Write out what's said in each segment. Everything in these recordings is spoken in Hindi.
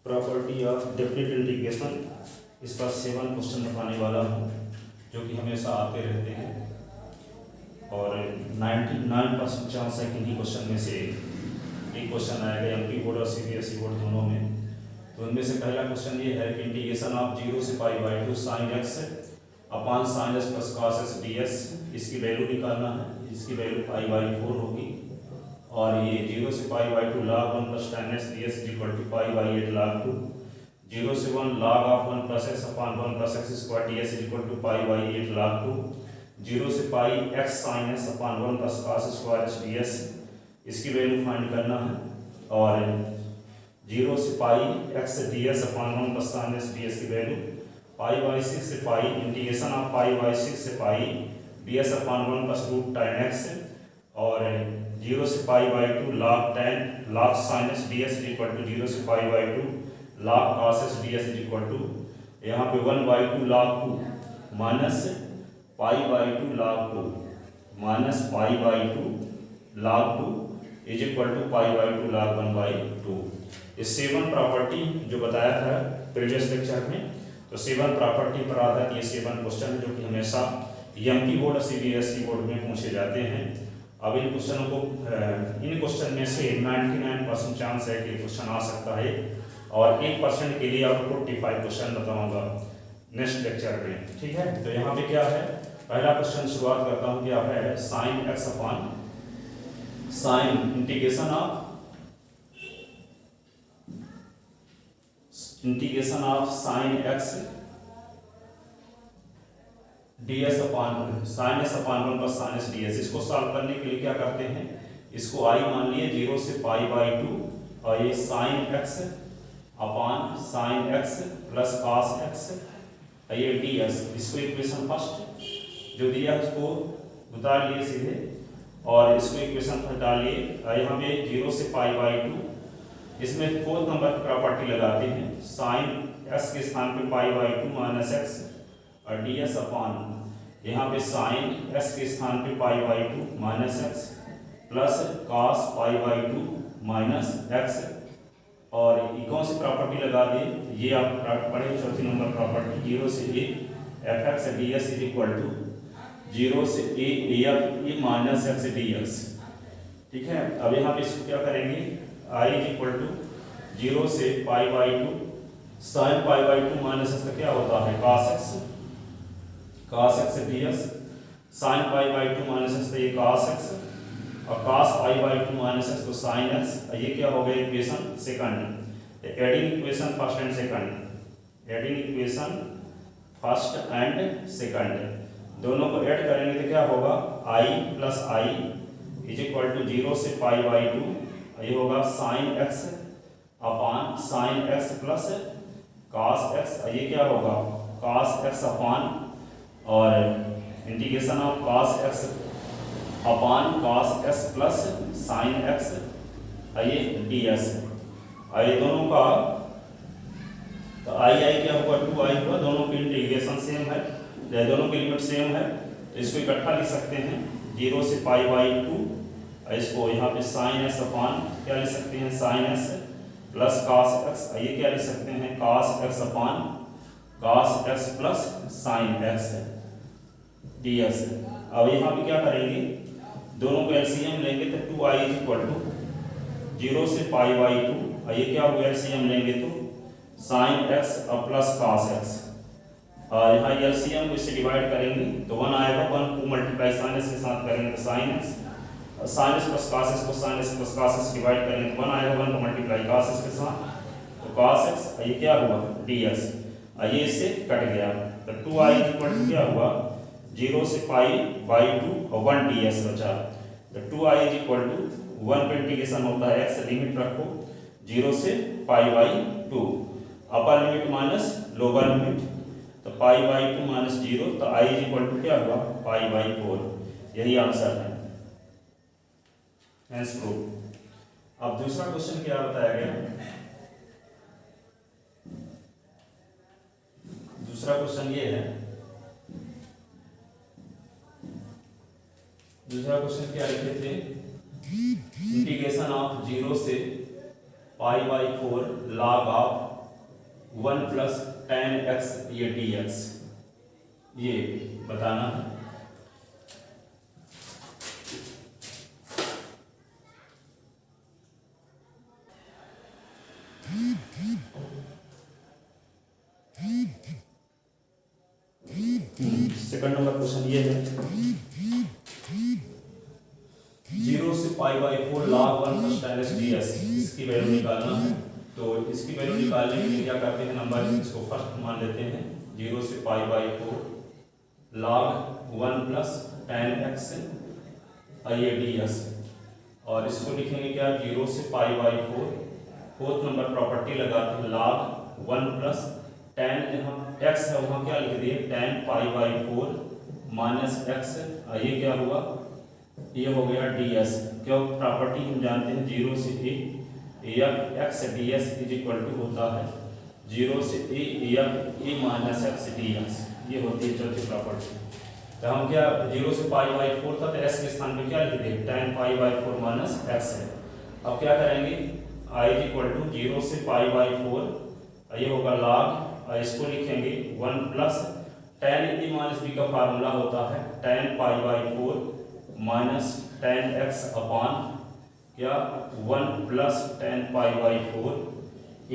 प्रॉपर्टी ऑफ डेफिनेट इंटीग्रेशन, इसका 7 क्वेश्चन बताने वाला हूँ जो कि हमेशा आते रहते हैं और 99% चांस है कि इन्हीं क्वेश्चन में से एक क्वेश्चन आएगा एमपी बोर्ड और सीबीएसई बोर्ड दोनों में। तो उनमें से पहला क्वेश्चन ये है कि इंटीग्रेशन ऑफ 0 से π/2 sin x upon sin s plus cos s ds, इसकी वैल्यू निकालना है। इसकी वैल्यू π/4 होगी और ये 0 से π/2 log 1 plus tan s ds equal to π/8 log 2, 0 से 1 log of 1 plus x upon 1 plus x square ds equal to π/8 log 2, 0 से π x sin s upon 1 plus cos square s ds, इसकी वैल्यू फाइंड करना है। और 0 से π x ds upon 1 plus sin s ds की वैल्यू π/6 से π इंटीग्रेशन ऑफ π/6 से π ds upon 1 plus root tan x और 0 से π/2 log sin s ds equal to 0 से π/2 log cos s ds equal to यहाँ पे 1/2 log 2 minus π/2 log 2 minus π/2 log 2 is equal to π/2 log 1/2। इस 7 प्रॉपर्टी जो बताया था प्रीवियस लेक्चर में, तो 7 प्रॉपर्टी पर आधारित ये 7 क्वेश्चन जो कि हमेशा एमपी बोर्ड और सीबीएसई बोर्ड में पूछे जाते हैं। अब इन क्वेश्चनों को इन क्वेश्चन में से 99% चांस है कि क्वेश्चन आ सकता है और 1% के लिए आपको 45 क्वेश्चन बताऊंगा नेक्स्ट लेक्चर में, ठीक है। तो यहाँ पे क्या है, पहला क्वेश्चन शुरुआत करता हूँ, क्या है sine x upon sine integration of sine x ds upon sine S upon 1 plus sign S ds। इसको सॉल्व करने के लिए क्या करते हैं, इसको i मान लिए 0 से π/2 और ये sine x upon sine x plus cos x ये ds, इसको इक्वेशन फर्स्ट जो दिया उसको उतार लिए सीधे और इसको इक्वेशन फर्स्ट डालिए। यहाँ पे 0 से π/2 इसमें 4th नंबर की प्रॉपर्टी लगाते हैं, साइन s के स्थान पे π/2 माइनस x और ds अपॉन यहाँ पे साइन s के स्थान पे π/2 minus x plus cos π/2 minus x और ये कौन सी प्रॉपर्टी लगा दी, ये आप पढ़े 4th नंबर प्रॉपर्टी 0 से a f(x) ds is equal to 0 से a f minus x ds, ठीक है। अब यहाँ पे इसको क्या करेंगे, i इज इक्वल टू 0 से π/2 साइन π/2 माइनस x क्या होता है cos x ds, sine π/2 minus x तो ये cos x और cos π/2 माइनस x तो sin x, ये क्या हो गया equation second. Adding equation first and second, adding equation first and second दोनों को ऐड करेंगे तो क्या होगा i plus i is equal to 0 से π/2 ये होगा sine x upon sine x plus cos x, ये क्या होगा cos x अपॉन और integration of cos x upon cos x plus sine x ये ds, ये दोनों का तो i क्या होगा 2i होगा, दोनों की इंटीग्रेशन सेम है, दोनों की लिमिट सेम है, तो इसको इकट्ठा लिख सकते हैं 0 से π/2, इसको यहाँ पे साइन s अपॉन क्या लिख सकते हैं sine s plus cos x, ये क्या लिख सकते हैं cos x upon cos x plus sine x ds। अब यहाँ पे क्या करेंगे, दोनों को एलसीएम लेंगे तो 2i इज इक्वल टू 0 से π/2 ये क्या होगा एलसीएम लेंगे तो साइन x और प्लस cos x और यहाँ एलसीएम को इससे डिवाइड करेंगे तो 1 आएगा, 1 को मल्टीप्लाई साइन s के साथ करेंगे तो sine x, sine s plus cos s को sine s plus cos s divide करेंगे तो 1 आएगा, 1 को मल्टीप्लाई cos s के साथ तो cos x ये क्या हुआ ds, ये इससे कट गया तो 2i इक्वल टू क्या हुआ 0 से π/2 और 1 ds बचा, तो 2i इज इक्वल टू 1 पे इंटीग्रेशन होता है x, लिमिट रखो 0 से π/2 upper limit minus lower limit, तो π/2 माइनस 0 तो i इज इक्वल टू क्या हुआ π/4, यही आंसर है, हेंस प्रूव। अब दूसरा क्वेश्चन क्या बताया गया, दूसरा क्वेश्चन ये है, दूसरा क्वेश्चन क्या लिखे थे, इंटीग्रेशन ऑफ 0 से π/4 log of 1 plus tan x ये dx, ये बताना है। सेकंड नंबर क्वेश्चन ये है 0 से π/4 log 1 plus tan x dx, इसकी वैल्यू निकालना है। तो इसकी वैल्यू निकालने के लिए क्या करते हैं, नंबर इसको फर्स्ट मान लेते हैं 0 से π/4 log 1 प्लस tan x ये dx, और इसको लिखेंगे क्या 0 से π/4, फोर्थ नंबर प्रॉपर्टी लगाते हैं log 1 प्लस tan, यहाँ x है वहाँ क्या लिख दिए tan π/4 माइनस x, ये क्या हुआ, ये हो गया ds। क्यों, प्रॉपर्टी हम जानते हैं 0 से a f x ds is equal to होता है 0 से a f a minus x dx, ये होती है चौथी प्रॉपर्टी। तो हम क्या 0 से π/4 था तो s के स्थान पे क्या लिख दें tan π/4 माइनस x है। अब क्या करेंगे i इज इक्वल टू 0 से π/4, ये होगा log, इसको लिखेंगे 1 plus tan a minus b का फार्मूला होता है tan π/4 minus tan x upon क्या 1 plus tan π/4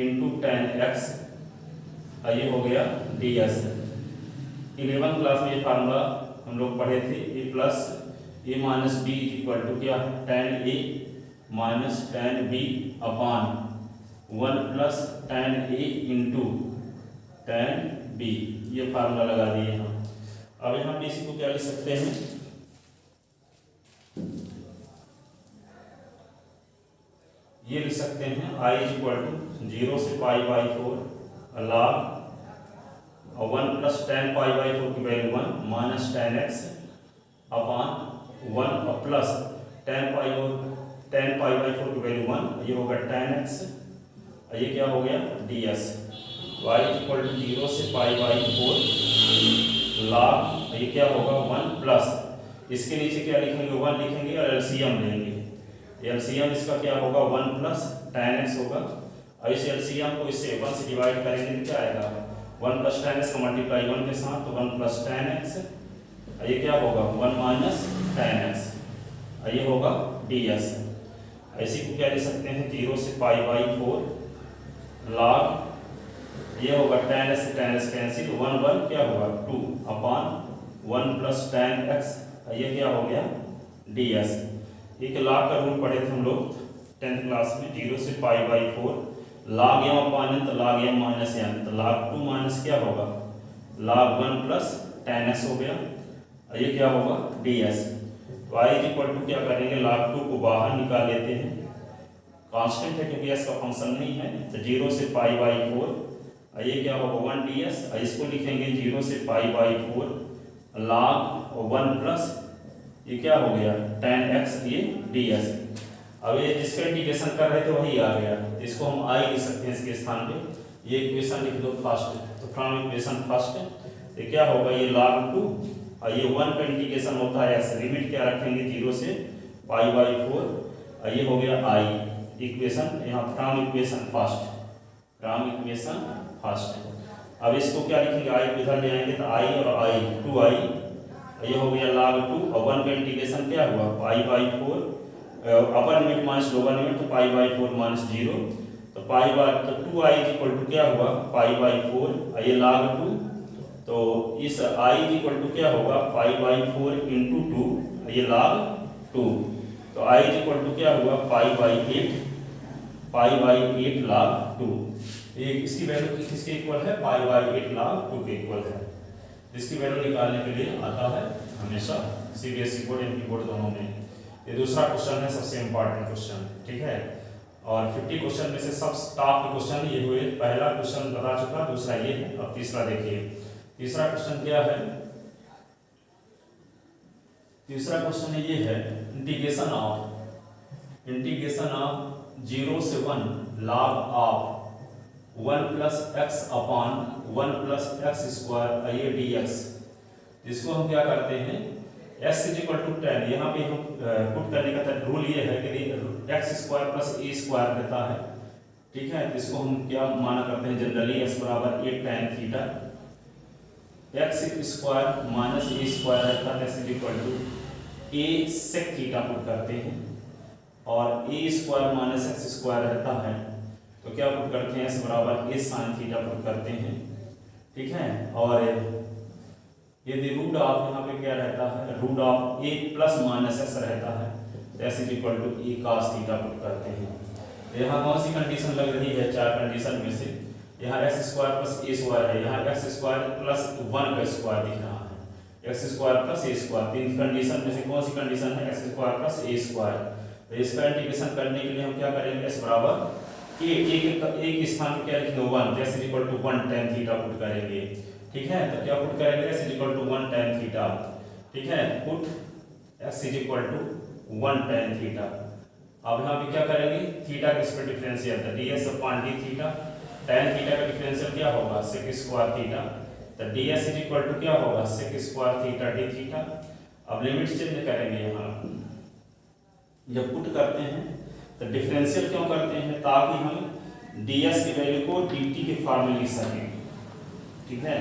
into tan x, ये हो गया ds। 11th क्लास में ये फार्मूला हम लोग पढ़े थे, a plus a minus b equal to क्या tan a minus tan b upon 1 plus tan a into tan b, ये फार्मूला लगा दिए हम। अब यहाँ पे इसी को क्या लिख सकते हैं, ये लिख सकते हैं i इज इक्वल टू 0 से π/4 log 1 प्लस tan π/4 की value 1 minus tan x upon 1 plus tan π/4 की वैल्यू 1, ये होगा tan x, ये क्या हो गया ds। y is equal to 0 से π/4 log, ये क्या होगा 1 प्लस, इसके नीचे क्या लिखेंगे 1 लिखेंगे और एलसीएम लेंगे, एलसीएम इसका क्या होगा 1 प्लस tan x होगा, और इस एलसीएम को इससे 1 से डिवाइड करेंगे तो क्या आएगा 1 प्लस tan x का मल्टीप्लाई 1 के साथ, तो 1 प्लस tan x, ये क्या होगा 1 माइनस tan x, ये होगा ds। इसी को क्या लिख सकते हैं 0 से π/4 log, ये होगा tan x कैंसिल, 1 1 क्या होगा 2 अपॉन 1 प्लस tan x, ये क्या हो गया ds। एक log का रूल पढ़े थे हम लोग 10th क्लास में, 0 से π/4 log m अपॉन n, तो log m माइनस n, तो log 2 माइनस क्या होगा log 1 प्लस tan x हो गया, ये क्या होगा ds। y is equal to क्या करेंगे log 2 को बाहर निकाल लेते हैं, कांस्टेंट है क्योंकि s का फंक्शन नहीं है, तो 0 से π/4 ये क्या होगा 1 ds, इसको लिखेंगे 0 से π/4 log 1 प्लस ये क्या हो गया tan x, ये ds। अब ये जिसका इंटीग्रेशन कर रहे थे वही आ गया, इसको हम i लिख सकते हैं इसके स्थान पे, ये इक्वेशन लिख दो फर्स्ट, तो फ्रॉम इक्वेशन फर्स्ट ये क्या होगा ये log 2, और ये 1 का इंटीग्रेशन होता है x, लिमिट क्या रखेंगे 0 से π/4, ये हो गया i इक्वेशन, यहाँ from equation first, from equation first. अब इसको क्या लिखेंगे i इधर ले आएंगे तो i और i 2i, ये हो गया log 2, और 1 का इंटीग्रेशन क्या हुआ π/4, upper limit minus lower limit, तो π/4 माइनस 0, तो तो 2i इज इक्वल टू क्या हुआ π/4, ये log 2, तो इस i इज इक्वल टू क्या होगा π/4 इंटू 2, ये log 2, तो i इज इक्वल टू क्या हुआ π/8 log 2, ये इसकी वैल्यू किसके इक्वल है π/8 log 2 के इक्वल है। इसकी वैल्यू निकालने के लिए आता है हमेशा सीबीएसई बोर्ड एमपी बोर्ड दोनों में। ये दूसरा क्वेश्चन है सबसे इम्पोर्टेंट क्वेश्चन, ठीक है, और 50 क्वेश्चन में से सब टॉप के क्वेश्चन ये हुए, पहला क्वेश्चन बता चुका, दूसरा ये है, अब तीसरा देखिए। तीसरा क्वेश्चन क्या है, तीसरा क्वेश्चन ये है इंटीग्रेशन ऑफ 0 से 1 log of 1 plus x upon 1 plus x square ये dx। इसको हम क्या करते हैं x इज इक्वल टू 10, यहाँ पे हम पुट करने का रूल ये है कि x स्क्वायर प्लस ए स्क्वायर देता है ठीक है, तो इसको हम क्या माना करते हैं जनरली, s बराबर a tan theta, x square minus a square रहता है, is equal to a sec theta put करते हैं, और a square minus x square रहता है तो क्या पुट करते हैं, s बराबर a sin थीटा पुट करते हैं। ठीक है, और यदि रूट ऑफ यहाँ पे क्या रहता है, root of a plus minus s रहता है, s is equal to a cos theta put करते हैं। यहाँ कौन सी कंडीशन लग रही है, चार कंडीशन में से, यहाँ एक्स स्क्वायर प्लस ए स्क्वायर है, यहाँ एक्स स्क्वायर प्लस 1 का स्क्वायर दिख रहा है, एक्स स्क्वायर प्लस ए स्क्वायर, तीन कंडीशन में से कौन सी कंडीशन है, एक्स स्क्वायर प्लस ए स्क्वायर। तो इसका इंटीग्रेशन करने के लिए हम क्या करेंगे, एस बराबर एक स्थान पर क्या लिखेंगे 1, s is equal to 1 tan theta put करेंगे। ठीक है, तो क्या पुट करेंगे, s is equal to 1 tan theta. ठीक है, put s is equal to 1 tan theta. अब यहाँ पे क्या करेंगे, थीटा के इस पर डिफरेंशियल था ds upon d theta, tan theta का डिफरेंशियल क्या होगा, sec स्क्वायर थीटा, तो ds इज इक्वल टू क्या होगा, sec square theta d theta. अब लिमिट चेंज करेंगे, यहाँ जब पुट करते हैं तो डिफरेंशियल क्यों करते हैं, ताकि हम ds की वैल्यू को dt के फॉर्म में लिख सकें। ठीक है,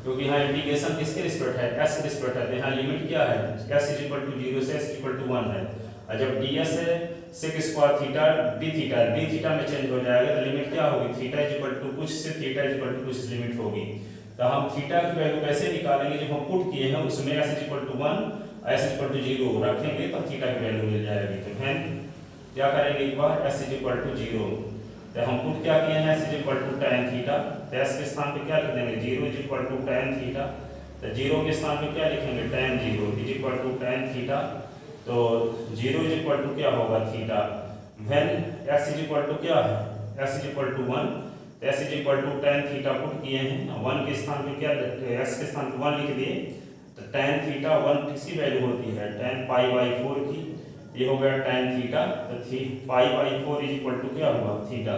क्योंकि यहाँ इंटीग्रेशन किसके रिस्पेक्ट है, s के रिस्पेक्ट है, यहाँ लिमिट क्या है, s इज इक्वल टू 0 से s इक्वल टू 1 है, और जब ds है sec square theta d theta में चेंज हो जाएगा, तो लिमिट क्या होगी, थीटा इज इक्वल टू कुछ से थीटा इज इक्वल टू कुछ लिमिट होगी। तो हम थीटा की वैल्यू कैसे निकालेंगे, जब हम पुट किए हैं उसमें s is equal to 1 s is equal to 0 रखेंगे तो थीटा की वैल्यू मिल जाएगी। तो हम क्या करेंगे, एक बार s इज इक्वल टू 0, तो हम पुट क्या किए हैं, s is equal to tan theta, तो s के स्थान पे क्या लिख देंगे, 0 is equal to tan theta, तो 0 के स्थान पे क्या लिखेंगे, tan 0 is equal to tan theta, तो 0 इज इक्वल टू क्या होगा, theta. When x is equal to क्या है, x इज इक्वल टू 1, तो s is equal to tan theta put किए हैं, 1 के स्थान पे क्या, x के स्थान पे 1 लिख दिए, तो tan थीटा 1 किसकी वैल्यू होती है, tan पाई बाई 4 की, ये हो गया tan थीटा, तो pi by 4 is equal to क्या हुआ, थीटा,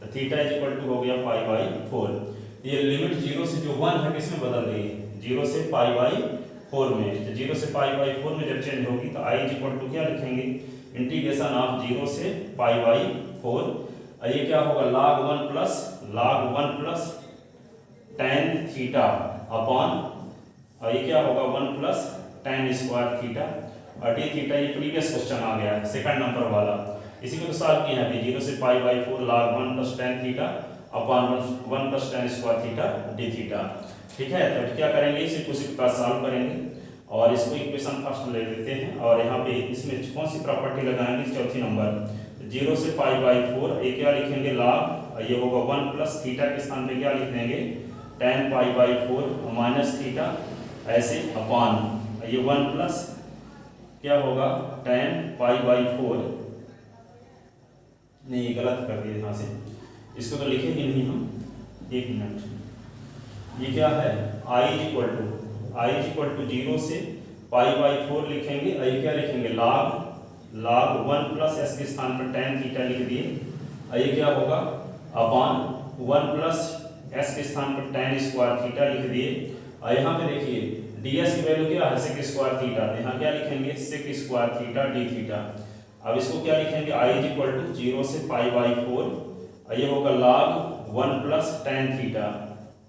तो थीटा इज इक्वल टू हो गया पाई बाई 4। ये लिमिट 0 से जो 1 है किसमें बदल गई, 0 से पाई बाई 4 में, तो 0 से पाई बाई 4 में जब चेंज होगी तो i इज इक्वल टू क्या लिखेंगे, इंटीग्रेशन ऑफ 0 से पाई बाई 4, ये क्या होगा, log 1 plus tan theta upon, और ये क्या होगा 1 प्लस tan स्क्वायर थीटा, और d थीटा ये प्रीवियस क्वेश्चन आ गया सेकंड नंबर वाला, इसी को तो सॉल्व किया है, 0 से pi by 4 log 1 plus tan theta upon 1 plus tan square theta d theta. ठीक है, तो क्या करेंगे, इसे उसी के पास सॉल्व करेंगे, और इसको इक्वेशन फर्स्ट ले लेते हैं, और यहाँ पे इसमें कौन सी प्रॉपर्टी लगाएंगे, चौथी नंबर, 0 से पाई बाई 4, ये क्या लिखेंगे log, ये होगा 1 प्लस थीटा के स्थान पे क्या लिख देंगे, tan pi by 4 minus theta, ऐसे अपॉन ये 1 प्लस क्या होगा tan पाई बाई 4, नहीं गलत कर दिए यहाँ से, इसको तो लिखेंगे नहीं हम, एक मिनट, ये क्या है, i इज इक्वल टू 0 से पाई बाई 4 लिखेंगे, ये क्या लिखेंगे log 1 प्लस s के स्थान पर tan थीटा लिख दिए, ये क्या होगा अपॉन 1 प्लस s के स्थान पर tan स्क्वायर थीटा लिख दिए, और यहाँ पे देखिए ds की वैल्यू क्या है, sec स्क्वायर थीटा, यहाँ क्या लिखेंगे sec square theta d theta. अब इसको क्या लिखेंगे, i इज इक्वल टू 0 से पाई बाई 4, ये होगा log 1 plus tan theta,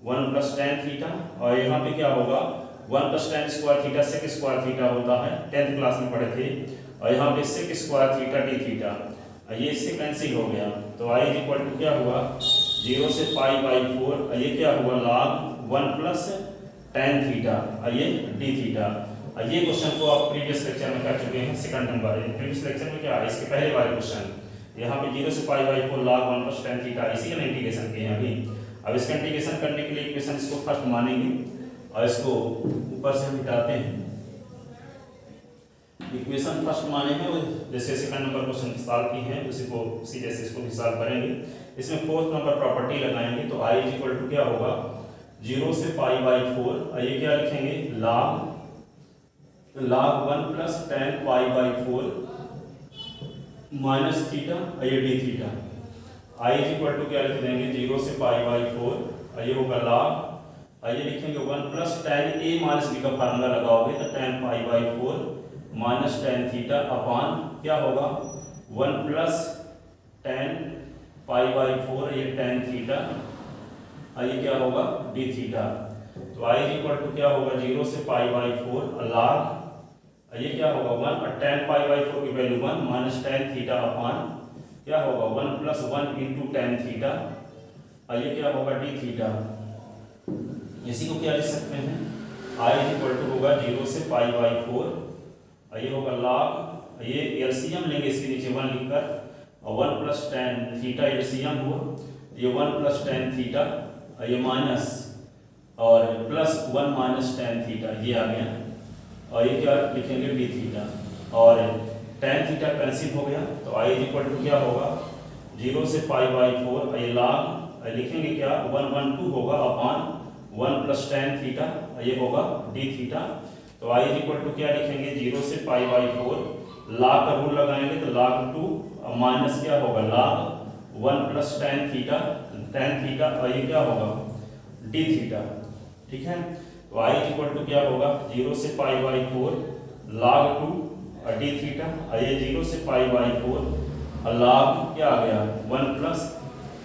1 plus tan theta, और यहाँ पे क्या होगा 1 plus tan square theta sec square theta होता है, 10th क्लास में पढ़े थे, और यहाँ पे sec square theta d theta, ये इससे कैंसिल हो गया, तो i इज इक्वल टू क्या हुआ 0 से पाई बाई 4, ये क्या हुआ log 1 प्लस tan थीटा, ये d थीटा। ये क्वेश्चन को आप प्रीवियस लेक्चर में कर चुके हैं, सेकंड नंबर, प्रीवियस लेक्चर में क्या है, इसके पहले वाले क्वेश्चन, यहाँ पे 0 से pi by 4 log 1 plus tan theta, इसी का इंटीग्रेशन किए हैं अभी। अब इसका इंटीग्रेशन करने के लिए इक्वेशन इसको फर्स्ट मानेंगे, और इसको ऊपर से हम हटाते हैं, इक्वेशन फर्स्ट माने हैं, जैसे सेकंड नंबर क्वेश्चन सॉल्व की है उसी को उसी जैसे इसको भी सॉल्व करेंगे। इसमें फोर्थ नंबर प्रॉपर्टी लगाएंगे, तो i इज इक्वल टू क्या होगा 0 से पाई बाई 4, ये क्या लिखेंगे log 1 plus tan pi by 4 minus theta, ये d theta, i is equal to क्या लिख देंगे 0 से पाई बाई 4, ये होगा log, ये लिखेंगे 1 plus tan a minus b का फार्मूला लगाओगे तो tan pi by 4 minus tan theta upon क्या होगा 1 प्लस tan पाई बाई 4 ये टेन थीटा, ये क्या होगा डी थीटा। तो आई इक्वल टू क्या होगा 0 से पाई बाई 4 log ये क्या होगा 1 और टेन पाई बाई 4 की value 1 minus tan theta upon क्या होगा 1 प्लस 1 इंटू टेन थीटा, ये क्या होगा डी थीटा। इसी को क्या लिख सकते हैं आई इक्वल टू होगा 0 से पाई बाई 4 ये होगा log ये एलसीएम लेंगे इसके नीचे 1 लिखकर और 1 प्लस टेन थीटा एलसीएम हुआ ये 1 प्लस टेन थीटा ये माइनस और प्लस 1 माइनस टेन थीटा ये आ गया और ये क्या लिखेंगे डी थीटा और टेन थीटा कैंसिल हो गया। तो आई इक्वल टू क्या होगा 0 से पाई बाई 4 ये log लिखेंगे क्या 112 होगा अपॉन 1 प्लस टेन थीटा ये होगा डी थीटा। तो आई इक्वल टू क्या लिखेंगे 0 से पाई बाई 4 log का रूल लगाएंगे तो log 2 माइनस क्या होगा log 1 प्लस टेन थीटा और ये क्या होगा डी थीटा। ठीक है तो आई इक्वल टू क्या होगा 0 से पाई बाई 4 log 2 और डी थीटा ये 0 से पाई बाई 4 और log क्या आ गया 1 प्लस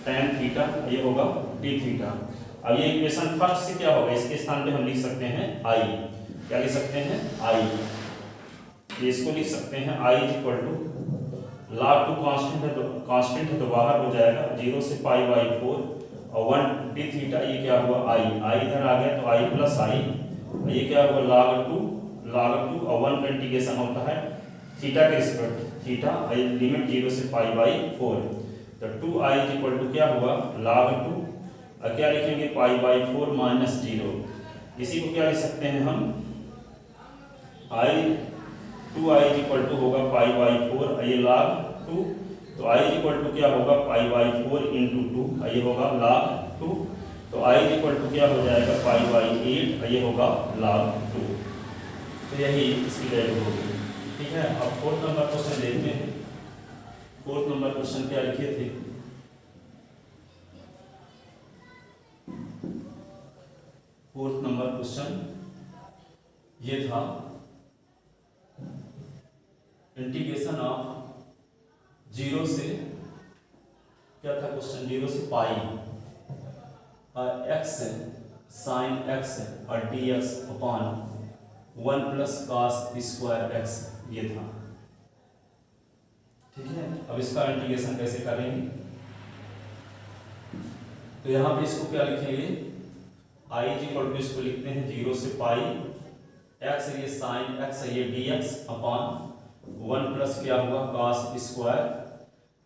टेन थीटा ये होगा डी थीटा। अब ये इक्वेशन फर्स्ट से क्या होगा इसके स्थान पे हम लिख सकते हैं आई, क्या लिख सकते हैं आई, इसको लिख सकते हैं I equal to log 2 constant है तो बाहर हो जाएगा 0 से पाई बाई 4 और 1 डी थीटा ये क्या हुआ आई इधर आ गया तो आई प्लस आई ये क्या हुआ log 2 और 1 का इंटीग्रेशन होता है थीटा के रिस्पेक्ट थीटा लिमिट 0 से पाई बाई 4 तो 2 आई इक्वल टू क्या हुआ log 2 और क्या लिखेंगे पाई बाई 4 माइनस 0। इसी को क्या लिख सकते हैं हम आई 2 आई इक्वल टू होगा पाई बाई 4 ये log 2 तो आई इक्वल टू क्या होगा पाई बाई 4 इंटू 2 ये होगा log 2 तो आई इक्वल टू क्या हो जाएगा पाई बाई 8 ये होगा log 2। तो यही इसकी वैल्यू होगी। ठीक है अब फोर्थ नंबर क्वेश्चन देखते हैं। फोर्थ नंबर क्वेश्चन क्या लिखे थे फोर्थ नंबर क्वेश्चन ये था इंटीग्रेशन ऑफ 0 से क्या था क्वेश्चन 0 से पाई एक्स साइन एक्स और D x upon 1 plus cos square x ये था। ठीक है अब इसका इंटीग्रेशन कैसे करेंगे तो यहाँ पे इसको क्या लिखेंगे आई इक्वल टू इसको लिखते हैं 0 से पाई एक्स ये साइन एक्स ये डी एक्स अपॉन 1 प्लस क्या हुआ कॉस स्क्वायर।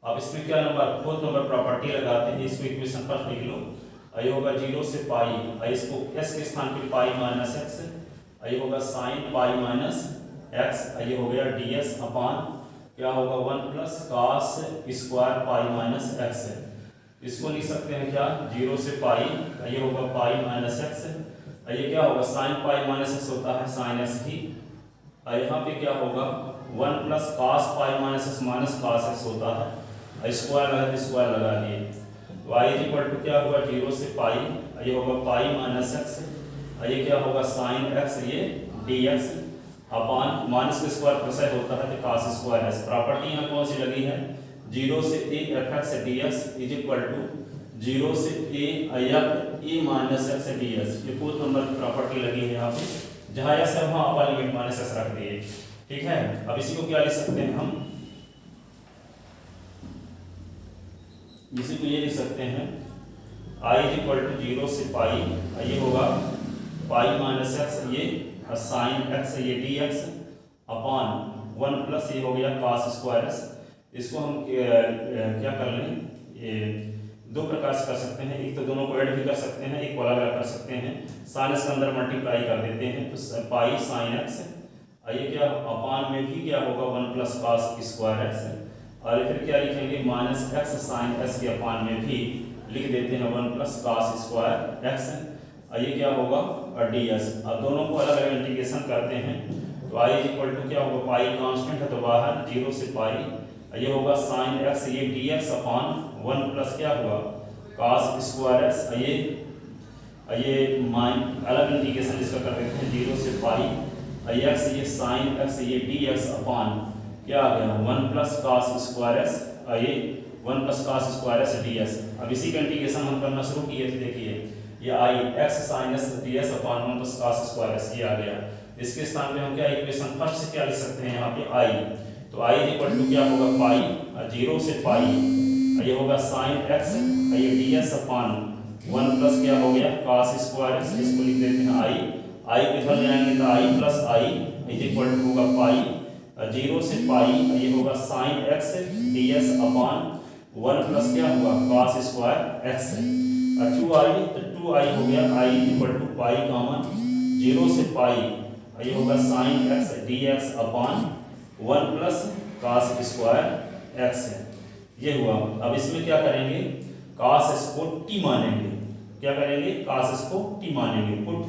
अब इसमें क्या नंबर फोर्थ नंबर प्रॉपर्टी लगाते हैं इसको इक्वेशन फर्स्ट लिख लो ये होगा 0 से पाई इसको एस के स्थान पे पाई माइनस एक्स ये होगा साइन पाई माइनस एक्स ये हो गया डी एस अपॉन क्या होगा 1 plus cos square pi minus x इसको लिख सकते हैं क्या 0 से पाई ये होगा पाई माइनस एक्स ये क्या होगा साइन पाई माइनस एक्स होता है साइन एक्स ही यहाँ पे क्या होगा 1 plus cos pi minus x minus cos x होता है स्क्वायर लगा स्क्वायर लगा लिए तो आई इक्वल टू क्या होगा 0 से पाई ये होगा पाई माइनस एक्स ये क्या होगा साइन एक्स ये डी एक्स अपॉन माइनस का स्क्वायर प्लस होता है तो कॉस स्क्वायर एक्स। प्रॉपर्टी यहाँ कौन सी लगी है 0 से a f x d x is equal to 0 से a minus x d x ये फोर्थ नंबर की प्रॉपर्टी लगी है यहाँ पे जहाँ एक्स है वहाँ अपन लिमिट माइनस एक्स रख दिए। ठीक है अब इसी को क्या लिख सकते हैं हम इसी को ये लिख सकते हैं आई इक्वल टू 0 से पाई ये होगा पाई माइनस एक्स ये साइन एक्स ये डी एक्स अपॉन 1 प्लस ये हो गया कॉस स्क्वायर एक्स। इसको हम क्या कर लें ये दो प्रकार से कर सकते हैं एक तो दोनों को ऐड भी कर सकते हैं एक को अलग अलग कर सकते हैं साइन एक्स के अंदर मल्टीप्लाई कर देते हैं तो पाई साइन एक्स ये क्या अपॉन में भी क्या होगा 1 प्लस कॉस स्क्वायर एक्स और फिर क्या लिखेंगे माइनस एक्स साइन एक्स के अपॉन में भी लिख देते हैं 1 प्लस कॉस स्क्वायर एक्स ये क्या होगा और डी एस। अब दोनों को अलग अलग इंटीग्रेशन करते हैं तो आई इक्वल टू क्या होगा पाई कांस्टेंट है तो बाहर 0 से पाई ये होगा साइन एक्स ये डी एक्स अपॉन 1 प्लस क्या हुआ कॉस स्क्वायर एक्स ये माइन अलग इंटीग्रेशन इसका कर देते हैं 0 से पाई एक्स ये साइन एक्स ये डी एक्स अपॉन क्या आ गया 1 plus cos square x 1 plus cos square S d S. अब इसी का इंटीग्रेशन हम करना शुरू किए थे, देखिए ये आई x sine s d s upon 1 plus cos square s ये आ गया। इसके स्थान पे हम क्या इक्वेशन फर्स्ट से क्या लिख सकते हैं यहाँ पे आई, तो आई इक्वल टू क्या होगा पाई 0 से पाई, ये होगा साइन एक्स ये डी एस अपॉन 1 प्लस क्या हो गया cos स्क्वायर एस, इसको लिख देते हैं आई को इधर ले आएंगे तो आई प्लस आई इक्वल टू होगा पाई 0 से पाई, ये होगा sine x d s upon 1 plus क्या हुआ cos स्क्वायर एक्स, 2i तो 2i हो गया i equal to pi common 0 से पाई, ये होगा sine x d x upon 1 plus cos square x है, ये हुआ। अब इसमें क्या करेंगे cos x को t मानेंगे, क्या करेंगे cos x को t मानेंगे, पुट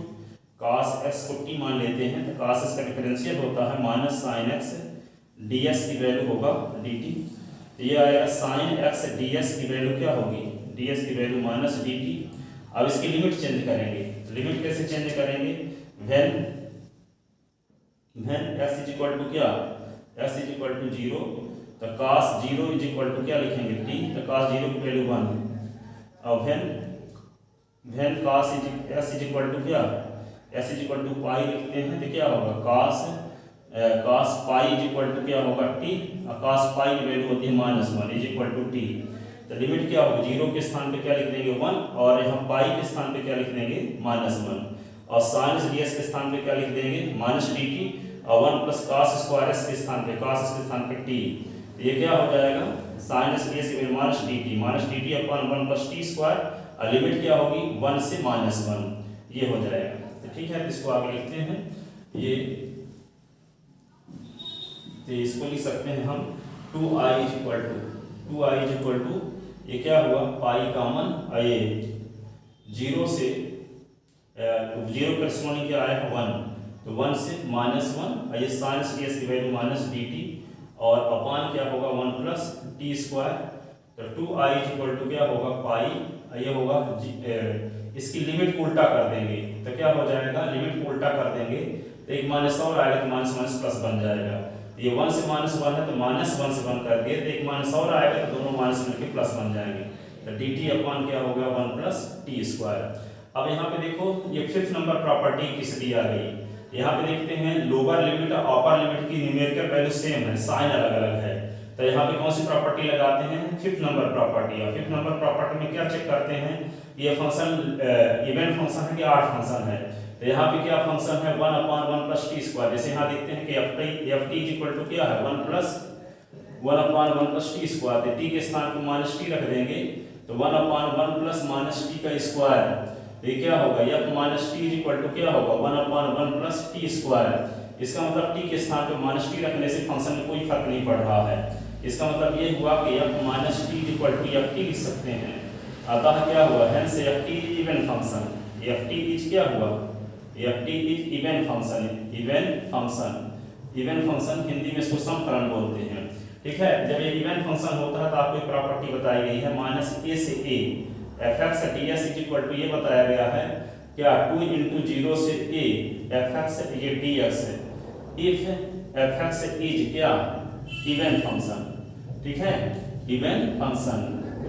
cos x को t मान लेते हैं तो cos x का डिफरेंशियल होता है minus sine x d s की वैल्यू होगा डी टी, तो ये आएगा साइन एक्स डी एस की वैल्यू क्या होगी डी एस की वैल्यू माइनस डी टी। अब इसकी लिमिट चेंज करेंगे, लिमिट कैसे चेंज करेंगे, when x is equal to क्या x इज इक्वल टू 0 तो cos 0 इज इक्वल टू क्या लिखेंगे t, तो cos 0 की वैल्यू 1। अब when cos s is equal to क्या s is equal to pi लिखते हैं तो क्या होगा cos pi is equal to क्या होगा t, और cos पाई की वैल्यू होती है -1 इज इक्वल टू t, तो लिमिट क्या होगी 0 के स्थान पे क्या लिख देंगे 1 और यहाँ पाई के स्थान पे क्या लिख देंगे -1, और साइन डी एस के स्थान पे क्या लिख देंगे माइनस डी टी, और 1 प्लस cos स्क्वायर एस के स्थान पे cos के स्थान पे t, तो ये क्या हो जाएगा साइन डी एस की value minus d T upon 1 plus t square, और लिमिट क्या होगी 1 से -1, ये हो जाएगा। तो ठीक है, इसको आगे लिखते हैं, ये तो इसको लिख सकते हैं हम 2i इज इक्वल टू ये क्या हुआ पाई कॉमन, ये 0 से 0 करस्पॉन्डिंग क्या आया 1, तो 1 से -1, ये साइन डी एस की वैल्यू माइनस डी टी, और अपान क्या होगा 1 प्लस टी स्क्वायर, तो 2i इज इक्वल टू क्या होगा पाई, ये होगा इसकी लिमिट को उल्टा कर देंगे तो क्या हो जाएगा, लिमिट को उल्टा कर देंगे तो एक माइनस और आएगा तो माइनस माइनस प्लस बन जाएगा, ये 1 से -1 है तो -1 से 1 कर दिए तो एक माइनस और आएगा तो दोनों माइनस मिलकर प्लस बन जाएंगे, तो डी टी अपॉन क्या हो गया 1 प्लस टी स्क्वायर। अब यहाँ पे देखो ये 5th नंबर प्रॉपर्टी किस दी आ गई, यहाँ पे देखते हैं लोअर लिमिट और अपर लिमिट की न्यूमेरिकल वैल्यू सेम है, साइन अलग अलग है, तो यहाँ पे कौन सी प्रॉपर्टी लगाते हैं 5th नंबर प्रॉपर्टी, और 5th नंबर प्रॉपर्टी में क्या चेक करते हैं ये फंक्शन इवेंट फंक्शन है कि आड फंक्शन है, तो यहाँ पे क्या फंक्शन है 1 अपॉन 1 प्लस टी स्क्वायर, जैसे यहाँ देखते हैं कि f t is equal to क्या है 1 plus 1 upon 1 plus t square, तो टी के स्थान पर माइनस टी रख देंगे तो 1 अपॉन 1 प्लस माइनस टी का स्क्वायर, तो ये क्या होगा f minus t is equal to क्या होगा 1 अपॉन 1 प्लस टी स्क्वायर, इसका मतलब टी के स्थान पर माइनस टी रखने से फंक्शन में कोई फर्क नहीं पड़ रहा है, इसका मतलब ये हुआ कि f minus t is equal to f t लिख सकते हैं, अतः क्या हुआ hence f t is even function, f t is क्या हुआ f t is even function, even function Hindi में इसको समकरण बोलते हैं, ठीक है। जब ये इवन फंक्शन होता है तो आपको एक प्रॉपर्टी बताई गई है माइनस ए से a, f x d s is equal to ये बताया गया है क्या 2 इंटू 0 से ए एफ एक्स ये डी एक्स है, इफ एफ एक्स इज क्या इवन फंक्शन, ठीक है इवन फंक्शन,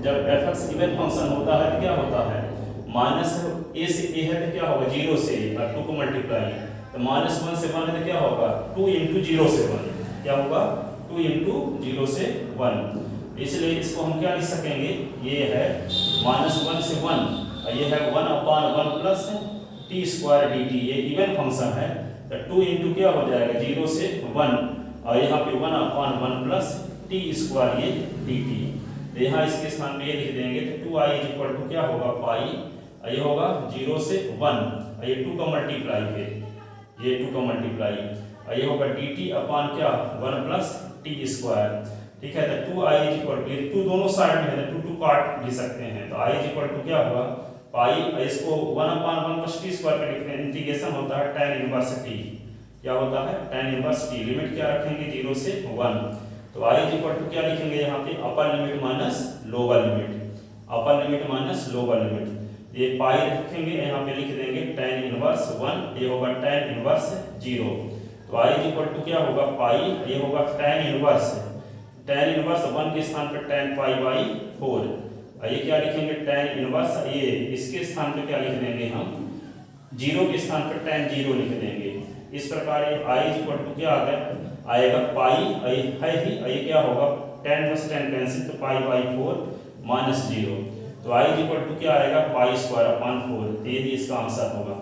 जब एफ एक्स इवन फंक्शन होता है तो क्या होता है माइनस ए से ए है तो क्या होगा 0 से और 2 को मल्टीप्लाई, तो -1 से 1 है तो क्या होगा 2 इंटू 0 से 1, क्या होगा 2 इंटू 0 से 1, इसलिए इसको हम क्या लिख सकेंगे ये है -1 से 1, ये है 1 upon 1 plus t square D T, ये इवन फंक्शन है तो 2 इंटू क्या हो जाएगा 0 से 1, और यहाँ पे 1 अपॉन 1 प्लस टी स्क्वायर ये डी टी, तो यहाँ इसके स्थान पे ये लिख देंगे तो 2i इज इक्वल टू क्या होगा पाई, ये होगा 0 से 1, ये 2 का मल्टीप्लाई है, ये 2 का मल्टीप्लाई, ये होगा dt अपॉन क्या 1 प्लस टी स्क्वायर, ठीक है। तो 2i इज इक्वल टू 2 दोनों साइड में है तो 2 काट भी सकते हैं, तो i इज इक्वल टू क्या हुआ पाई, इसको 1 अपॉन 1 प्लस टी स्क्वायर का लिखते हैं, इंटीग्रेशन होता है tan इनवर्स t, क्या होता है tan इनवर्स t, लिमिट क्या रखेंगे 0 से 1, तो i इज इक्वल टू क्या लिखेंगे यहाँ पे अपर लिमिट माइनस लोअर लिमिट, अपर लिमिट माइनस लोअर लिमिट, ये पाई रखेंगे यहाँ पे लिख देंगे tan इनवर्स 1, ये होगा tan इनवर्स 0, तो i इज इक्वल टू क्या होगा पाई, ये होगा tan इनवर्स tan इनवर्स 1 के स्थान पर tan पाई बाई 4, ये क्या लिखेंगे tan इनवर्स, ये इसके स्थान पे क्या लिख देंगे हम, 0 के स्थान पर tan 0 लिख देंगे। इस प्रकार ये i इक्वल टू क्या आ गया, आएगा पाई, है ही, ये क्या होगा tan प्लस tan कैंसिल तो पाई बाई 4 माइनस 0, तो i इक्वल टू क्या आएगा पाई स्क्वायर अपॉन 4, तो ये इसका आंसर होगा।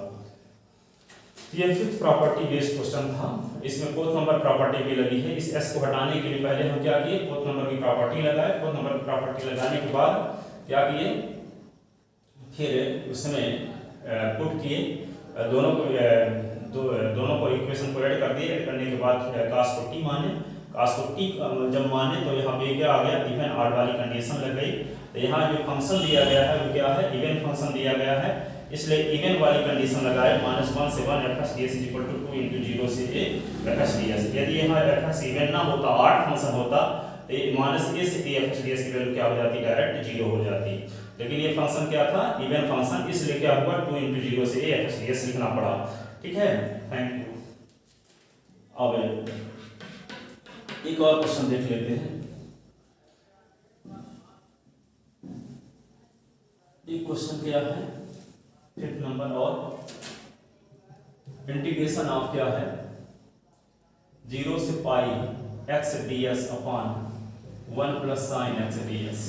ये फिफ्थ प्रॉपर्टी बेस्ड क्वेश्चन था, इसमें फोर्थ नंबर प्रॉपर्टी भी लगी है। इस s को हटाने के लिए पहले हम क्या किए, फोर्थ नंबर की प्रॉपर्टी लगाए, फोर्थ नंबर की प्रॉपर्टी लगाने के बाद क्या किए, फिर उसमें पुट किए, दोनों को इक्वेशन को ऐड कर दिए, ऐड करने के बाद cos को t माने, cos को t जब माने तो यहाँ पे क्या आ गया, इवन ऑड वाली कंडीशन लग गई। तो यहाँ जो फंक्शन दिया गया है वो क्या है, इवन फंक्शन दिया गया है, इसलिए इवन वाली कंडीशन लगाए, -1 से 1 fx ds इक्वल टू 2 × 0 से a fx ds। यदि यहाँ fx इवन ना होता, ऑड फंक्शन होता, तो -a से a fx ds की वैल्यू क्या हो जाती, डायरेक्ट 0 हो जाती। लेकिन ये फंक्शन क्या था, इवन फंक्शन, इसलिए क्या हुआ 2 × 0 से a fx ds लिखना पड़ा। ठीक है, थैंक यू। अब एक और क्वेश्चन देख लेते हैं। एक क्वेश्चन क्या है, फिफ्थ नंबर, और इंटीग्रेशन ऑफ क्या है, 0 से पाई x ds upon 1 plus sine x ds।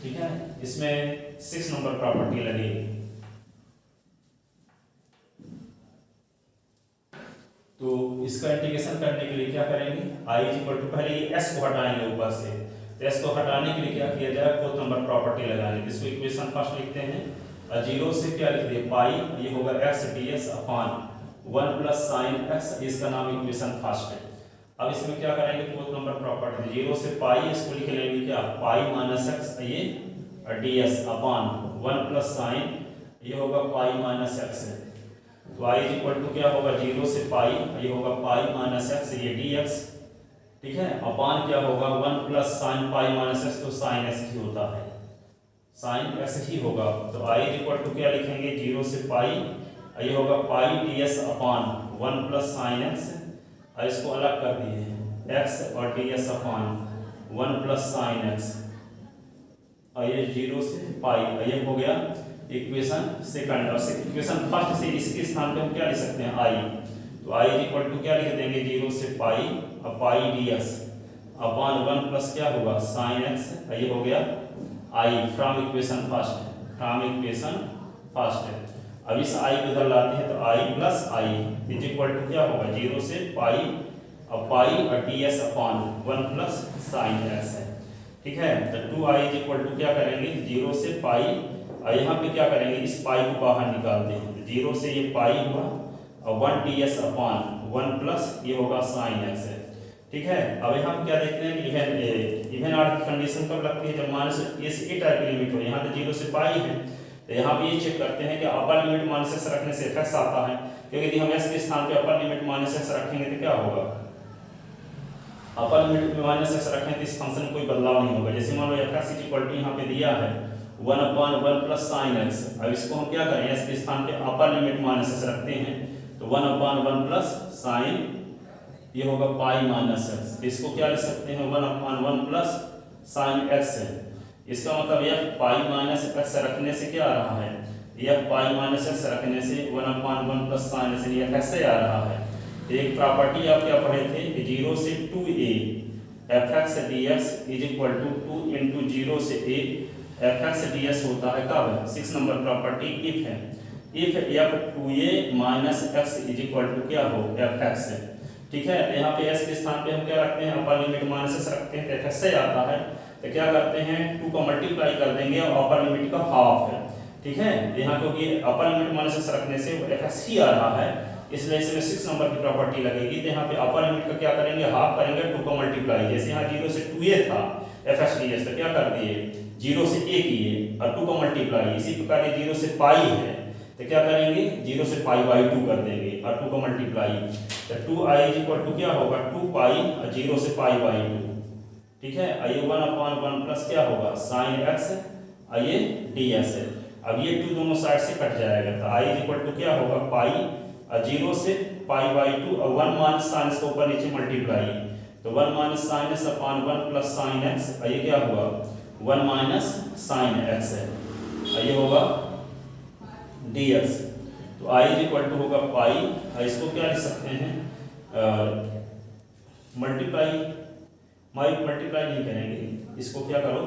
ठीक है, इसमें 6 नंबर प्रॉपर्टी लगेगी। तो इसका इंटीग्रेशन करने के लिए क्या करेंगे, i इक्वल टू, पहले s को हटाएंगे ऊपर से, तो s को हटाने के लिए क्या किया जाए, फोर्थ नंबर प्रॉपर्टी लगाएंगे। इसको इक्वेशन फर्स्ट लिखते हैं, 0 से क्या लिख दिए पाई, ये होगा x ds upon 1 plus sine x, इसका नाम इक्वेशन फर्स्ट है। अब इसमें क्या करेंगे, फोर्थ नंबर प्रॉपर्टी, 0 से पाई, इसको लिख लेंगे क्या, पाई माइनस x, ये ds अपॉन 1 प्लस साइन, ये होगा पाई माइनस x है। तो i इक्वल टू क्या होगा, 0 से पाई, ये होगा पाई माइनस x, ये dx। ठीक है, अपॉन क्या होगा 1 plus sine pi minus x, तो साइन x ही होता है, साइन x ही होगा। तो i इक्वल टू क्या लिखेंगे, 0 से पाई, ये होगा पाई ds upon 1 plus sine x, इसको अलग कर दिए x और ds upon 1 plus sine x, और ये 0 से पाई, ये हो गया इक्वेशन सेकंड। और इक्वेशन फर्स्ट से इसके स्थान पे हम क्या लिख सकते हैं, i, तो i इक्वल टू क्या लिख देंगे, 0 से पाई और पाई ds अपॉन 1 प्लस क्या होगा साइन x, ये हो गया i from equation first, from equation first. अब इस i को इधर लाते हैं, तो i plus i is equal to क्या होगा, 0 से पाई और ds upon 1 plus sine x है। ठीक है, तो 2i इज इक्वल टू क्या करेंगे, 0 से पाई, और यहाँ पे क्या करेंगे, इस पाई को बाहर निकालते हैं, 0 से ये पाई हुआ और 1 ds अपॉन 1 प्लस ये होगा साइन x है। ठीक है, अब यहाँ पे क्या देखते हैं कि इवन ऑड कंडीशन कब लगती है, जब माइनस a से a टाइप की लिमिट हो। यहाँ तो 0 से पाई है, तो यहाँ पे ये चेक करते हैं कि अपर लिमिट माइनस x रखने से fx आता है, क्योंकि यदि हम s के स्थान पे अपर लिमिट माइनस x रखेंगे तो क्या होगा, अपर लिमिट में माइनस x रखें तो इस फंक्शन में कोई बदलाव नहीं होगा। जैसे मान लो fx इक्वल टू यहाँ पे दिया है 1 अपॉन 1 प्लस साइन x, अब इसको हम क्या करें, s के स्थान पे अपर लिमिट माइनस x रखते हैं, तो 1 अपॉन 1 प्लस साइन, ये होगा पाई माइनस x, इसको क्या लिख सकते हैं 1 अपॉन 1 प्लस साइन x है। इसका मतलब यह पाई माइनस x रखने से क्या आ रहा है, यह पाई माइनस x रखने से 1 अपॉन 1 प्लस साइन x, यह कैसे आ रहा है। एक प्रॉपर्टी आप क्या पढ़े थे, 0 से 2a fx dx is equal to 2 × 0 से a fx ds होता है कब, 6 नंबर प्रॉपर्टी इफ है, if f2a minus x is equal to क्या हो fx है। ठीक है, यहाँ पे s के स्थान पे हम क्या रखते हैं, अपर लिमिट माइनस s रखते हैं, तो fx से आता है, तो क्या करते हैं 2 का मल्टीप्लाई कर देंगे और अपर लिमिट का हाफ है। ठीक है, यहाँ क्योंकि अपर लिमिट माइनस s रखने से fx ही आ रहा है, इसलिए इसमें 6 नंबर की प्रॉपर्टी लगेगी। तो यहाँ पे अपर लिमिट का क्या करेंगे, हाफ करेंगे, 2 का मल्टीप्लाई, जैसे यहाँ 0 से 2a था fx ds, तो क्या कर दिए 0 से a किए और 2 का मल्टीप्लाई, इसी प्रकार 0 से पाई है, तो क्या करेंगे 0 से पाई बाई 2 कर देंगे और 2 का मल्टीप्लाई, तो 2i इक्वल टू क्या होगा 2 पाई और 0 से पाई बाई 2। ठीक है, ये 1 अपॉन 1 प्लस क्या होगा साइन x, और ये ds है। अब ये 2 दोनों साइड से कट जाएगा, तो i इक्वल टू क्या होगा पाई और 0 से पाई बाई 2 और 1 माइनस साइन के ऊपर नीचे मल्टीप्लाई, तो 1 minus sine x upon 1 plus sine x, ये क्या हुआ 1 माइनस साइन एक्स है, ये होगा dx। तो i इक्वल टू होगा पाई, इसको क्या लिख सकते हैं मल्टीप्लाई नहीं करेंगे, इसको क्या करो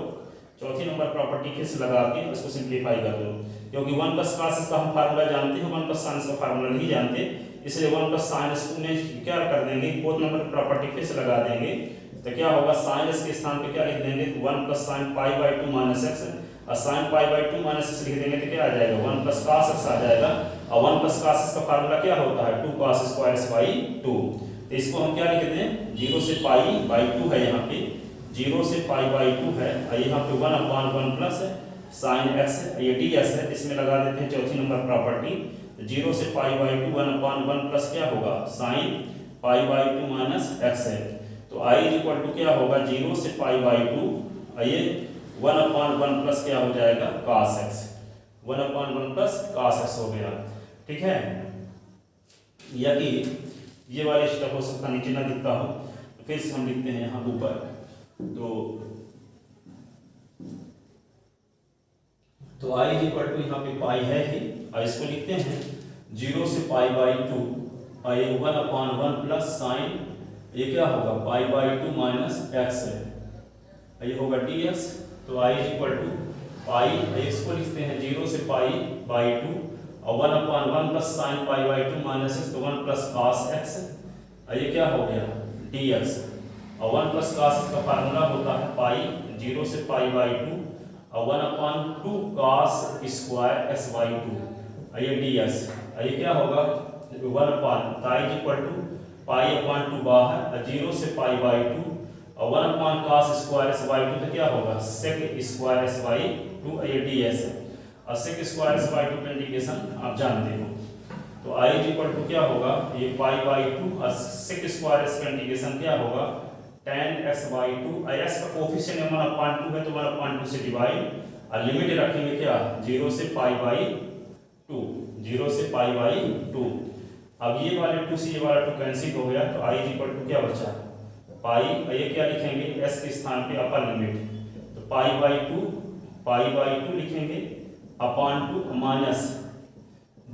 चौथी नंबर प्रॉपर्टी के से लगा के इसको सिंप्लीफाई कर दो, क्योंकि 1 प्लस cos का हम फार्मूला जानते हैं, 1 प्लस साइन का फार्मूला नहीं जानते, इसलिए 1 प्लस साइन में क्या कर देंगे फोर्थ नंबर प्रॉपर्टी के से लगा देंगे, तो क्या होगा साइन के स्थान पे क्या लिख देंगे 1 plus sine pi by 2 minus x, और sine pi by 2 minus x लिख देंगे तो क्या आ जाएगा 1 प्लस cos x आ जाएगा, और 1 प्लस cos x का फार्मूला क्या होता है 2 cos स्क्वायर x बाई 2। तो इसको हम क्या लिखते हैं 0 से पाई बाई 2 है, यहाँ पे 0 से पाई बाई 2 है, और यहाँ पे 1 अपॉन 1 प्लस साइन x है, ये ds है, इसमें लगा देते हैं चौथी नंबर प्रॉपर्टी, 0 से पाई बाई 2 1 अपॉन 1 प्लस क्या होगा sign pi by 2 minus x है, तो i इक्वल टू क्या होगा 0 से पाई बाई 2, ये 1 अपॉन 1 प्लस क्या हो जाएगा cos x, 1 upon 1 plus cos x हो गया, ठीक है। या कि ये वाले स्टेप हो सकता नीचे ना दिखता हो, तो फिर से हम लिखते हैं यहाँ ऊपर, तो i इक्वल टू यहाँ पे पाई है ही, और इसको लिखते हैं 0 से पाई बाई 2, और ये 1 अपॉन 1 प्लस साइन ये क्या होगा पाई बाई 2 माइनस एक्स है, ये होगा dx। तो i इक्वल टू पाई, इसको लिखते हैं 0 से पाई बाई 2, और 1 upon 1 plus sine pi by 2 minus x, तो 1 प्लस cos x, ये क्या हो गया dx, और 1 प्लस cos x का फार्मूला होता है पाई 0 से पाई बाई 2, और 1 upon 2 cos square x by 2, ये dx, ये क्या होगा 1 upon i equal to pi upon 2 बाहर, 0 से पाई बाई 2, और 1 upon cos square x by 2, तो क्या होगा sec स्क्वायर x बाई 2, ये ds है, और sec स्क्वायर x बाई 2 का इंटीग्रेशन आप जानते हो, तो i इक्वल टू क्या होगा ये पाई बाई 2, और sec स्क्वायर x का इंटीग्रेशन क्या होगा tan x बाई 2, x का कोफिशिएंट 1 अपॉन 2 है, तो 1 अपॉन 2 से डिवाइड, और लिमिट रखेंगे क्या 0 से पाई बाई 2, 0 से पाई बाई 2। अब ये वाले 2 से ये वाला 2 कैंसिल हो गया, तो i इक्वल टू क्या बचा पाई, ये क्या लिखेंगे s के स्थान पे अपर लिमिट, तो पाई बाई 2 लिखेंगे अपॉन 2 माइनस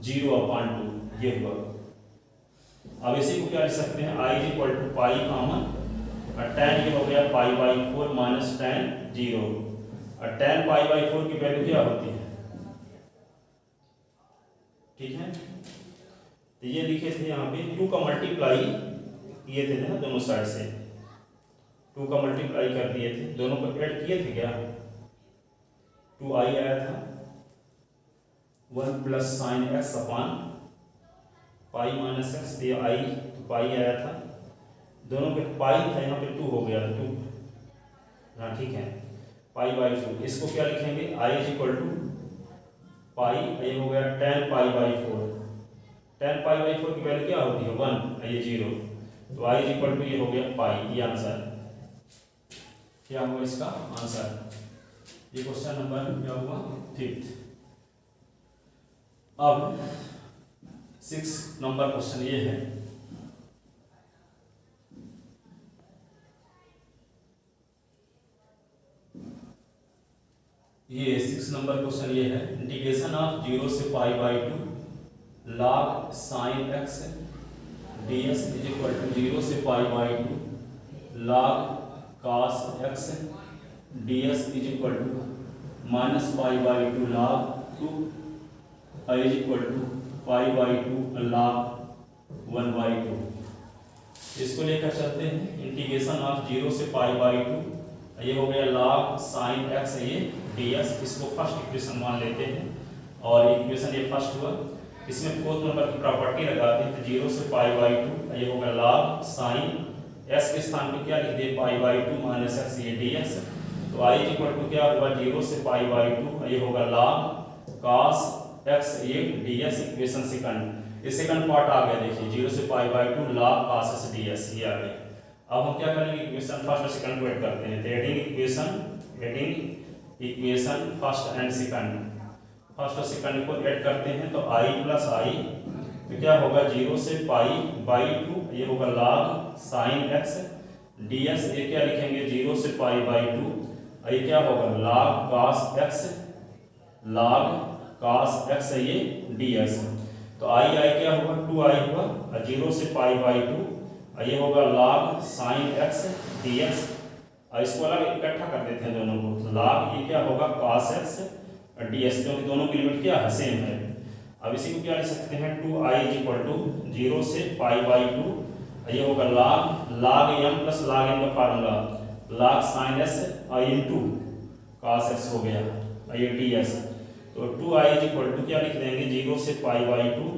0 अपॉन 2, ये हुआ। अब इसी को क्या लिख सकते हैं i equal to pi common, और tan ये हो गया पाई बाई 4 माइनस tan 0, और tan पाई बाई 4 की वैल्यू क्या होती है, ठीक है। तो ये लिखे थे यहाँ पे 2 का मल्टीप्लाई किए थे ना दोनों साइड से, 2 का मल्टीप्लाई कर दिए थे, दोनों को ऐड किए थे क्या 2i आया था 1 plus sine x upon pi minus x दिया i, तो पाई आया था, दोनों पे पाई था यहाँ पे 2 हो गया 2, हाँ ठीक है पाई बाई 2, इसको क्या लिखेंगे i इक्वल टू पाई, ये हो गया tan pi by 4, tan pi by 4 की वैल्यू क्या होती है 1, ये 0, तो i इक्वल टू ये हो गया पाई, ये आंसर क्या हुआ इसका आंसर, ये क्वेश्चन नंबर क्या हुआ 5th। अब 6 नंबर क्वेश्चन ये है, ये 6 नंबर क्वेश्चन ये है इंटीग्रेशन ऑफ 0 से pi by 2 log sine x ds is equal to 0 से pi by 2 log cos x ds is equal to minus pi by 2 log 2 is equal to pi by 2 log 1 by 2। इसको लेकर चलते हैं इंटीग्रेशन ऑफ 0 से पाई बाई 2, ये हो गया log साइन x ये ds, इसको फर्स्ट इक्वेशन मान लेते हैं, और इक्वेशन ये फर्स्ट हुआ, इसमें फोर्थ नंबर की प्रॉपर्टी लगाते हैं, तो 0 से पाई बाई 2, ये होगा log साइन s के स्थान पे क्या लिख दिए पाई बाई 2 माइनस x ये ds, तो i इक्वल टू क्या हुआ 0 से पाई बाई 2, ये होगा log cos x ये ds, इक्वेशन सेकंड, ये सेकंड पार्ट आ गया देखिए 0 से pi by 2 log cos x ds, ये आ गया। अब हम क्या करेंगे इक्वेशन फर्स्ट और सेकंड को ऐड करते हैं, तो adding equation first and second, first और सेकंड को ऐड करते हैं, तो i प्लस i, तो क्या होगा 0 से पाई बाई 2, ये होगा log साइन x ds, ये क्या लिखेंगे 0 से पाई बाई 2, ये क्या होगा log cos x, log cos x है ये ds। तो i क्या होगा 2i हुआ, 0 से पाई बाई 2, ये होगा log sin x dx। इसको अलग इकट्ठा कर देते हैं दोनों को, log ये क्या होगा cos x ds, क्योंकि दोनों की लिमिट क्या है सेम है। अब इसी को क्या लिख सकते हैं 2i इक्वल टू 0 से पाई बाई 2, ये होगा log m plus log n का formula log sin s into cos x हो गया ये ds। तो 2i इक्वल टू क्या लिख देंगे 0 से पाई बाई 2,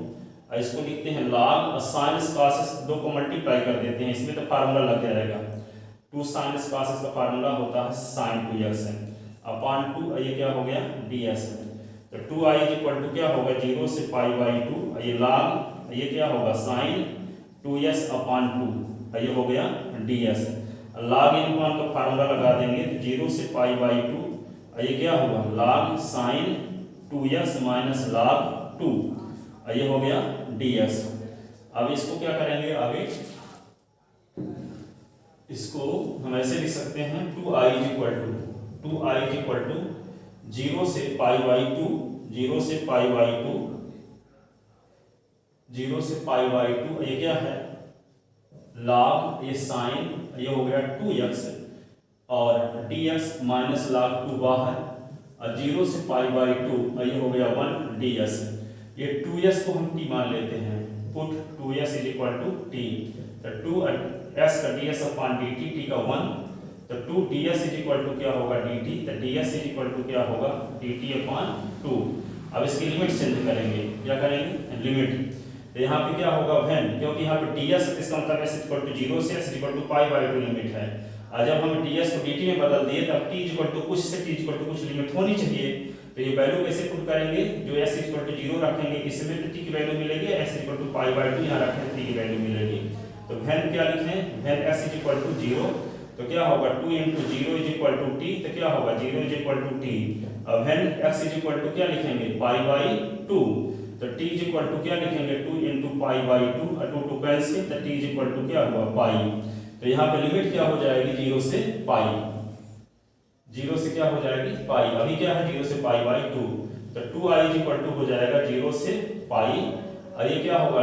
इसको लिखते हैं log sin s cos s, दो को मल्टीप्लाई कर देते हैं, इसमें तो फार्मूला लग जाएगा 2 sin s cos s का फार्मूला होता है sin 2x अपॉन 2, ये क्या हो गया ds। तो 2i इक्वल टू क्या होगा 0 से पाई बाई 2, ये log ये क्या होगा sin 2s अपॉन 2, ये हो गया ds। log इन का फार्मूला लगा देंगे तो 0 से पाई बाई 2, ये क्या होगा log sin 2s minus log 2, ये हो गया ds। अब इसको क्या करेंगे आगे, इसको हम ऐसे लिख सकते हैं 2i इक्वल टू 0 से पाई बाई 2, 0 से पाई बाई 2, 0 से पाई बाई 2, ये क्या है log ये साइन, ये हो गया 2x और dx माइनस log 2 बाहर, और 0 से पाई बाई 2, ये हो गया 1 ds। ये 2s को हम t मान लेते हैं, put 2s is equal to t, तो 2s का ds अपॉन dt, t का 1, तो 2 ds इज इक्वल टू क्या होगा dt, तो ds इज इक्वल टू क्या होगा dt अपॉन 2। अब इसकी लिमिट चेंज करेंगे, क्या करेंगे लिमिट, तो यहाँ पे क्या होगा व्हेन, क्योंकि यहाँ पे ds इसका मतलब s इक्वल टू 0 से s equal to pi by 2 limit है, और जब हम ds को dt में बदल दिए तब t इक्वल टू कुछ से t इक्वल टू कुछ लिमिट होनी चाहिए। तो ये वैल्यू कैसे पुट करेंगे, जो s इक्वल टू 0 रखेंगे इसमें तो t की वैल्यू मिलेगी, s equal to pi by 2 यहाँ रखें t की वैल्यू मिलेगी। तो व्हेन क्या लिखें, when s is equal to 0, तो क्या होगा 2 into 0 is equal to t, तो क्या होगा 0 इज इक्वल टू t। अब when x is equal to क्या लिखेंगे पाई बाई 2, तो t इज इक्वल टू क्या लिखेंगे 2 इंटू पाई बाई 2, और 2 2 कैंसिल, तो t इज इक्वल टू क्या हुआ पाई। तो यहाँ पे लिमिट क्या हो जाएगी 0 से पाई, 0 से क्या हो जाएगी पाई, अभी क्या है 0 से पाई बाई 2, तो 2i इज इक्वल टू हो जाएगा 0 से पाई, और ये क्या होगा